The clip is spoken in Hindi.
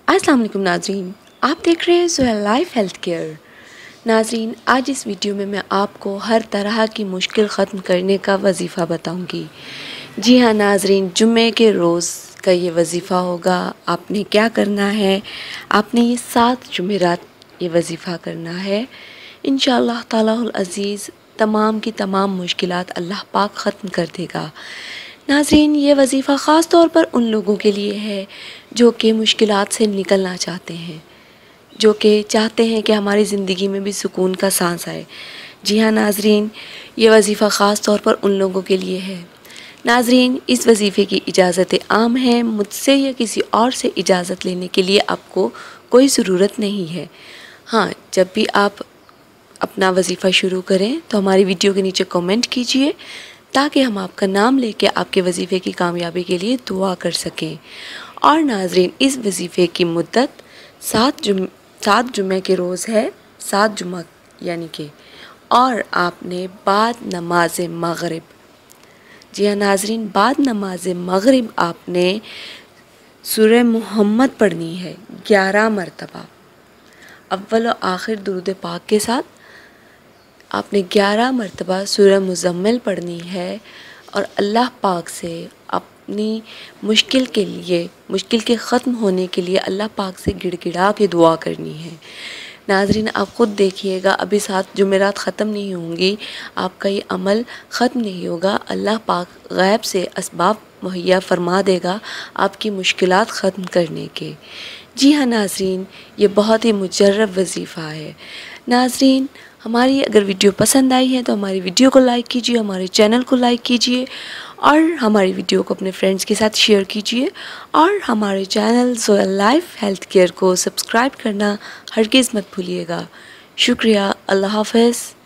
अस्सलाम वालेकुम नाज़रीन, आप देख रहे हैं सोहेल लाइफ हेल्थ केयर। नाज़रीन, आज इस वीडियो में मैं आपको हर तरह की मुश्किल ख़त्म करने का वजीफ़ा बताऊंगी। जी हाँ नाज़रीन, जुम्मे के रोज़ का ये वजीफ़ा होगा। आपने क्या करना है, आपने ये 7 जुमेरात ये वजीफ़ा करना है। इंशाअल्लाह तालाहुल अज़ीज़ तमाम की तमाम मुश्किलात अल्लाह पाक ख़त्म कर देगा। नाज़रीन, ये वजीफ़ा ख़ास तौर पर उन लोगों के लिए है जो कि मुश्किलात से निकलना चाहते हैं, जो कि चाहते हैं कि हमारी ज़िंदगी में भी सुकून का सांस आए। जी हाँ नाज़रीन, ये वजीफ़ा ख़ास तौर पर उन लोगों के लिए है। नाज़रीन, इस वजीफ़े की इजाज़त आम है, मुझसे या किसी और से इजाज़त लेने के लिए आपको कोई ज़रूरत नहीं है। हाँ, जब भी आप अपना वजीफ़ा शुरू करें तो हमारी वीडियो के नीचे कमेंट कीजिए ताकि हम आपका नाम लेके आपके वजीफ़े की कामयाबी के लिए दुआ कर सकें। और नाज़रीन, इस वजीफ़े की मुद्दत 7 जुम्मे के रोज़ है, 7 जुम्मा यानी कि, और आपने बाद नमाज मगरिब, जी हाँ नाज़रीन, बाद नमाज मगरिब आपने सूरह मुहम्मद पढ़नी है 11 मरतबा। अव्वल और आखिर दुरूद पाक के साथ आपने 11 मरतबा सूरह मुज़म्मिल पढ़नी है और अल्लाह पाक से अपनी मुश्किल के ख़त्म होने के लिए अल्लाह पाक से गिड़गिड़ा के दुआ करनी है। नाज़रीन, आप ख़ुद देखिएगा, अभी 7 जुमेरात ख़त्म नहीं होंगी, आपका ये अमल ख़त्म नहीं होगा। अल्लाह पाक गैब से असबाब मुहैया फ़रमा देगा आपकी मुश्किलात ख़त्म करने के। जी हाँ नाज़रीन, ये बहुत ही मुजर्रब वजीफ़ा है। नाज़रीन, हमारी अगर वीडियो पसंद आई है तो हमारी वीडियो को लाइक कीजिए, हमारे चैनल को लाइक कीजिए और हमारी वीडियो को अपने फ्रेंड्स के साथ शेयर कीजिए और हमारे channel Sohail life health care को सब्सक्राइब करना हरगिज़ मत भूलिएगा। शुक्रिया। अल्लाह हाफ़िज़।